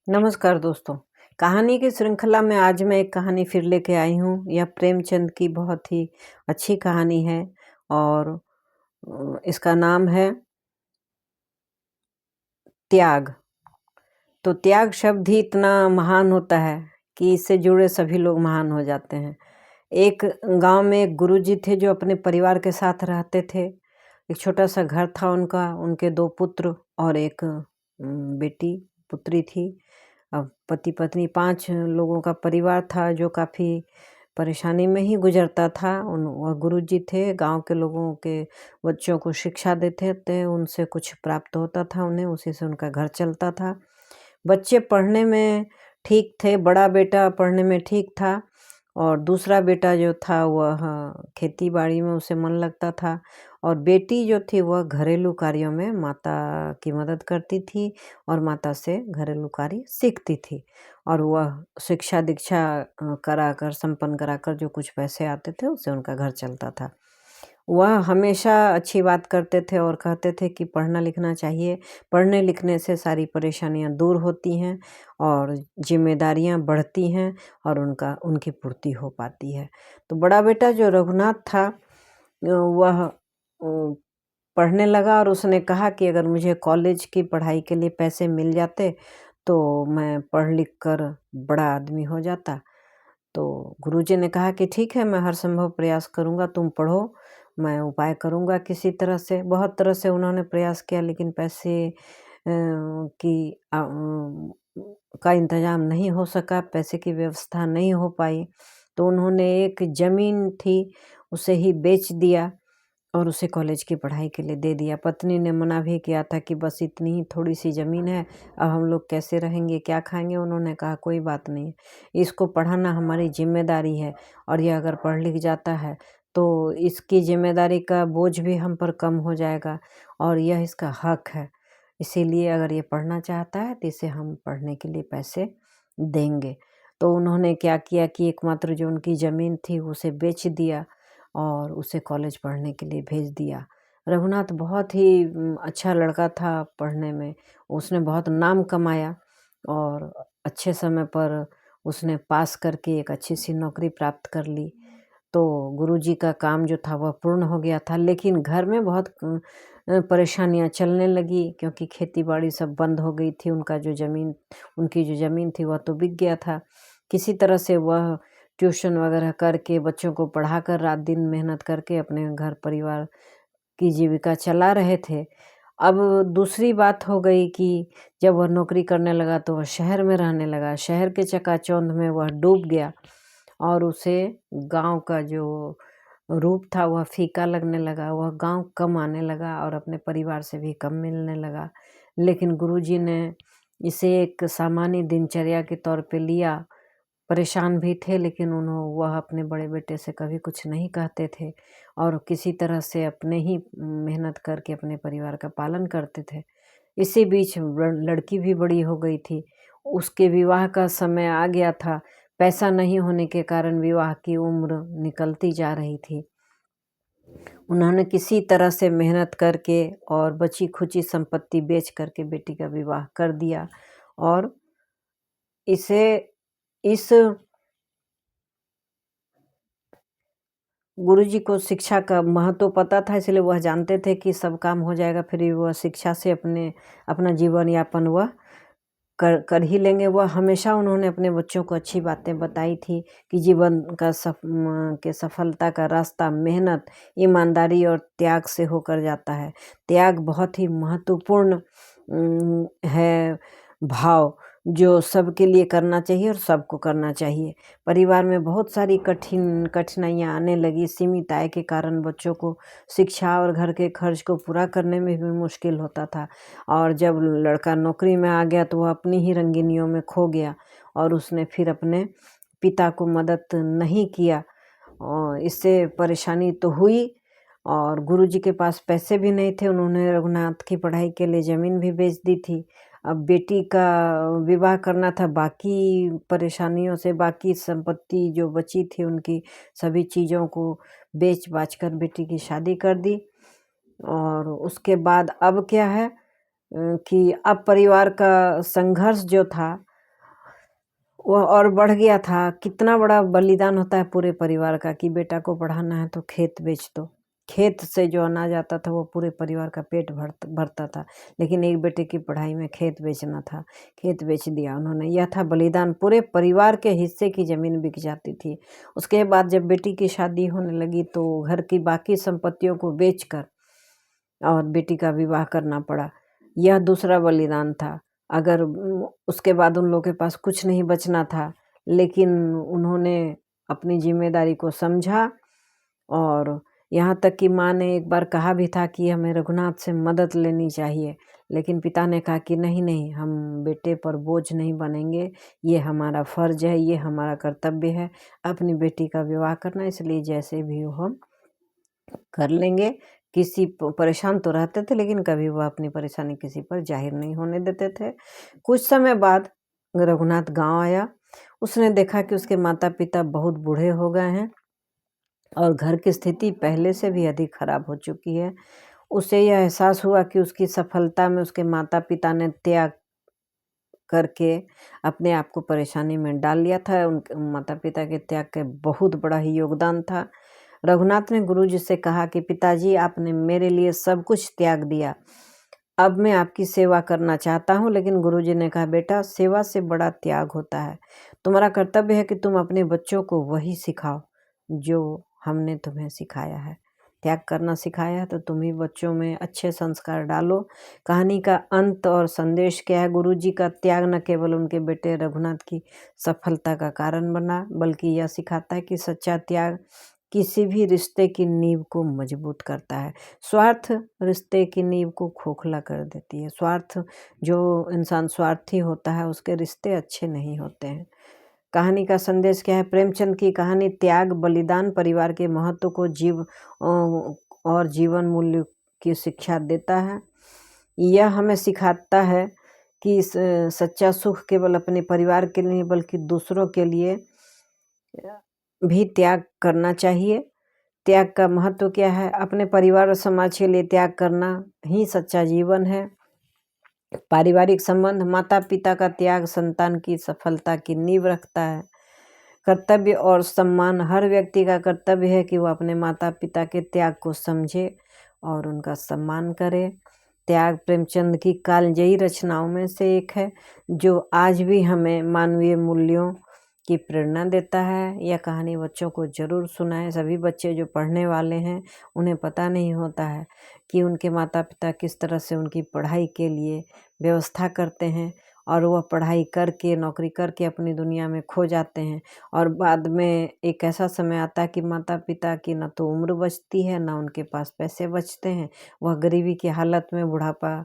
नमस्कार दोस्तों। कहानी की श्रृंखला में आज मैं एक कहानी फिर लेके आई हूँ। यह प्रेमचंद की बहुत ही अच्छी कहानी है और इसका नाम है त्याग। तो त्याग शब्द ही इतना महान होता है कि इससे जुड़े सभी लोग महान हो जाते हैं। एक गांव में एक गुरुजी थे जो अपने परिवार के साथ रहते थे। एक छोटा सा घर था उनका, उनके 2 पुत्र और एक बेटी पुत्री थी। अब पति पत्नी 5 लोगों का परिवार था जो काफ़ी परेशानी में ही गुजरता था। वह गुरुजी थे, गांव के लोगों के बच्चों को शिक्षा देते थे, उनसे कुछ प्राप्त होता था उन्हें, उसी से उनका घर चलता था। बच्चे पढ़ने में ठीक थे, बड़ा बेटा पढ़ने में ठीक था और दूसरा बेटा जो था वह खेती बाड़ी में उसे मन लगता था और बेटी जो थी वह घरेलू कार्यों में माता की मदद करती थी और माता से घरेलू कार्य सीखती थी और वह शिक्षा दीक्षा कराकर संपन्न कराकर जो कुछ पैसे आते थे उससे उनका घर चलता था। वह हमेशा अच्छी बात करते थे और कहते थे कि पढ़ना लिखना चाहिए, पढ़ने लिखने से सारी परेशानियां दूर होती हैं और जिम्मेदारियां बढ़ती हैं और उनकी पूर्ति हो पाती है। तो बड़ा बेटा जो रघुनाथ था वह पढ़ने लगा और उसने कहा कि अगर मुझे कॉलेज की पढ़ाई के लिए पैसे मिल जाते तो मैं पढ़ लिख कर बड़ा आदमी हो जाता। तो गुरुजी ने कहा कि ठीक है, मैं हर संभव प्रयास करूँगा, तुम पढ़ो, मैं उपाय करूँगा किसी तरह से। बहुत तरह से उन्होंने प्रयास किया लेकिन पैसे का इंतज़ाम नहीं हो सका, पैसे की व्यवस्था नहीं हो पाई। तो उन्होंने एक ज़मीन थी उसे ही बेच दिया और उसे कॉलेज की पढ़ाई के लिए दे दिया। पत्नी ने मना भी किया था कि बस इतनी ही थोड़ी-सी ज़मीन है, अब हम लोग कैसे रहेंगे, क्या खाएँगे? उन्होंने कहा कोई बात नहीं, इसको पढ़ाना हमारी ज़िम्मेदारी है और यह अगर पढ़ लिख जाता है तो इसकी ज़िम्मेदारी का बोझ भी हम पर कम हो जाएगा और यह इसका हक है। इसीलिए अगर ये पढ़ना चाहता है तो इसे हम पढ़ने के लिए पैसे देंगे। तो उन्होंने क्या किया कि एकमात्र जो उनकी ज़मीन थी उसे बेच दिया और उसे कॉलेज पढ़ने के लिए भेज दिया। रघुनाथ बहुत ही अच्छा लड़का था पढ़ने में, उसने बहुत नाम कमाया और अच्छे समय पर उसने पास करके एक अच्छी-सी नौकरी प्राप्त कर ली। तो गुरुजी का काम जो था वह पूर्ण हो गया था लेकिन घर में बहुत परेशानियाँ चलने लगी क्योंकि खेती-बाड़ी सब बंद हो गई थी। उनकी जो ज़मीन थी वह तो बिक गया था। किसी तरह से वह ट्यूशन वगैरह करके बच्चों को पढ़ाकर रात-दिन मेहनत करके अपने घर परिवार की जीविका चला रहे थे। अब दूसरी बात हो गई कि जब वह नौकरी करने लगा तो वह शहर में रहने लगा। शहर के चकाचौंध में वह डूब गया और उसे गाँव का जो रूप था वह फीका लगने लगा। वह गाँव कम आने लगा और अपने परिवार से भी कम मिलने लगा। लेकिन गुरुजी ने इसे एक सामान्य दिनचर्या के तौर पे लिया। परेशान भी थे लेकिन वह अपने बड़े बेटे से कभी कुछ नहीं कहते थे और किसी तरह से अपने ही मेहनत करके अपने परिवार का पालन करते थे। इसी बीच लड़की भी बड़ी हो गई थी, उसके विवाह का समय आ गया था। पैसा नहीं होने के कारण विवाह की उम्र निकलती जा रही थी। उन्होंने किसी तरह से मेहनत करके और बची-खुची संपत्ति बेच करके बेटी का विवाह कर दिया और इसे इस गुरुजी को शिक्षा का महत्व पता था, इसलिए वह जानते थे कि सब काम हो जाएगा, फिर भी वह शिक्षा से अपना जीवन यापन वह कर ही लेंगे। वह हमेशा उन्होंने अपने बच्चों को अच्छी बातें बताई थी कि जीवन का सफलता का रास्ता मेहनत, ईमानदारी और त्याग से होकर जाता है। त्याग बहुत ही महत्वपूर्ण है भाव जो सबके लिए करना चाहिए और सबको करना चाहिए। परिवार में बहुत सारी कठिनाइयाँ आने लगी। सीमित आय के कारण बच्चों को शिक्षा और घर के खर्च को पूरा करने में भी मुश्किल होता था और जब लड़का नौकरी में आ गया तो वह अपनी ही रंगीनियों में खो गया और उसने फिर अपने पिता को मदद नहीं किया और इससे परेशानी तो हुई और गुरुजी के पास पैसे भी नहीं थे। उन्होंने रघुनाथ की पढ़ाई के लिए ज़मीन भी बेच दी थी। अब बेटी का विवाह करना था, बाकी परेशानियों से बाकी संपत्ति जो बची थी उनकी सभी चीज़ों को बेच-बाच कर बेटी की शादी कर दी और उसके बाद अब क्या है कि अब परिवार का संघर्ष जो था वह और बढ़ गया था। कितना बड़ा बलिदान होता है पूरे परिवार का कि बेटा को पढ़ाना है तो खेत बेच दो। खेत से जो अनाज आता था वो पूरे परिवार का पेट भरता था, लेकिन एक बेटे की पढ़ाई में खेत बेचना था, खेत बेच दिया उन्होंने। यह था बलिदान। पूरे परिवार के हिस्से की ज़मीन बिक जाती थी। उसके बाद जब बेटी की शादी होने लगी तो घर की बाकी संपत्तियों को बेचकर और बेटी का विवाह करना पड़ा। यह दूसरा बलिदान था। अगर उसके बाद उन लोगों के पास कुछ नहीं बचना था, लेकिन उन्होंने अपनी ज़िम्मेदारी को समझा। और यहाँ तक कि माँ ने एक बार कहा भी था कि हमें रघुनाथ से मदद लेनी चाहिए, लेकिन पिता ने कहा कि नहीं नहीं, हम बेटे पर बोझ नहीं बनेंगे, ये हमारा फ़र्ज़ है, ये हमारा कर्तव्य है अपनी बेटी का विवाह करना, इसलिए जैसे भी हो हम कर लेंगे। किसी परेशान तो रहते थे, लेकिन कभी वह अपनी परेशानी किसी पर जाहिर नहीं होने देते थे। कुछ समय बाद रघुनाथ गांव आया। उसने देखा कि उसके माता पिता बहुत बूढ़े हो गए हैं और घर की स्थिति पहले से भी अधिक खराब हो चुकी है। उसे यह एहसास हुआ कि उसकी सफलता में उसके माता पिता ने त्याग करके अपने आप को परेशानी में डाल लिया था। उनके माता पिता के त्याग का बहुत बड़ा ही योगदान था। रघुनाथ ने गुरुजी से कहा कि पिताजी, आपने मेरे लिए सब कुछ त्याग दिया, अब मैं आपकी सेवा करना चाहता हूँ। लेकिन गुरुजी ने कहा, बेटा, सेवा से बड़ा त्याग होता है। तुम्हारा कर्तव्य है कि तुम अपने बच्चों को वही सिखाओ जो हमने तुम्हें सिखाया है। त्याग करना सिखाया है तो तुम ही बच्चों में अच्छे संस्कार डालो। कहानी का अंत और संदेश क्या है? गुरुजी का त्याग न केवल उनके बेटे रघुनाथ की सफलता का कारण बना, बल्कि यह सिखाता है कि सच्चा त्याग किसी भी रिश्ते की नींव को मजबूत करता है। स्वार्थ रिश्ते की नींव को खोखला कर देती है। जो इंसान स्वार्थी होता है उसके रिश्ते अच्छे नहीं होते हैं। कहानी का संदेश क्या है? प्रेमचंद की कहानी त्याग, बलिदान, परिवार के महत्व को और जीवन मूल्य की शिक्षा देता है। यह हमें सिखाता है कि सच्चा सुख केवल अपने परिवार के लिए बल्कि दूसरों के लिए भी त्याग करना चाहिए। त्याग का महत्व क्या है? अपने परिवार और समाज के लिए त्याग करना ही सच्चा जीवन है। पारिवारिक संबंध, माता पिता का त्याग संतान की सफलता की नींव रखता है। कर्तव्य और सम्मान, हर व्यक्ति का कर्तव्य है कि वह अपने माता पिता के त्याग को समझे और उनका सम्मान करे। त्याग प्रेमचंद की कालजयी रचनाओं में से एक है जो आज भी हमें मानवीय मूल्यों की प्रेरणा देता है। यह कहानी बच्चों को ज़रूर सुनाएं। सभी बच्चे जो पढ़ने वाले हैं उन्हें पता नहीं होता है कि उनके माता पिता किस तरह से उनकी पढ़ाई के लिए व्यवस्था करते हैं और वह पढ़ाई करके, नौकरी करके अपनी दुनिया में खो जाते हैं। और बाद में एक ऐसा समय आता है कि माता पिता की न तो उम्र बचती है, न उनके पास पैसे बचते हैं। वह गरीबी की हालत में बुढ़ापा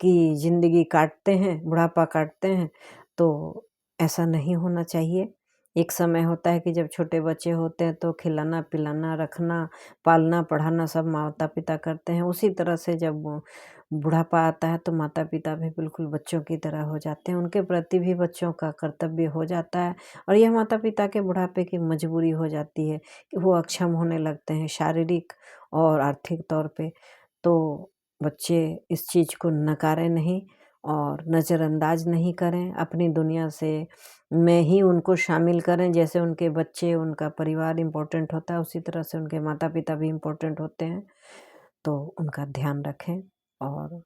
की ज़िंदगी काटते हैं, बुढ़ापा काटते हैं। तो ऐसा नहीं होना चाहिए। एक समय होता है कि जब छोटे बच्चे होते हैं तो खिलाना, पिलाना, रखना, पालना, पढ़ाना सब माता पिता करते हैं। उसी तरह से जब बुढ़ापा आता है तो माता पिता भी बिल्कुल बच्चों की तरह हो जाते हैं। उनके प्रति भी बच्चों का कर्तव्य हो जाता है और यह माता पिता के बुढ़ापे की मजबूरी हो जाती है कि वो अक्षम होने लगते हैं शारीरिक और आर्थिक तौर पे। तो बच्चे इस चीज़ को नकारें नहीं और नज़रअंदाज नहीं करें। अपनी दुनिया से में ही उनको शामिल करें। जैसे उनके बच्चे, उनका परिवार इम्पोर्टेंट होता है, उसी तरह से उनके माता पिता भी इम्पोर्टेंट होते हैं। तो उनका ध्यान रखें और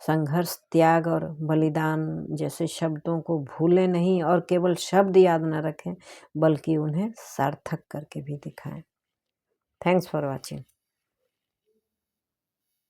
संघर्ष, त्याग और बलिदान जैसे शब्दों को भूलें नहीं और केवल शब्द याद न रखें बल्कि उन्हें सार्थक करके भी दिखाएं। Thanks for watching.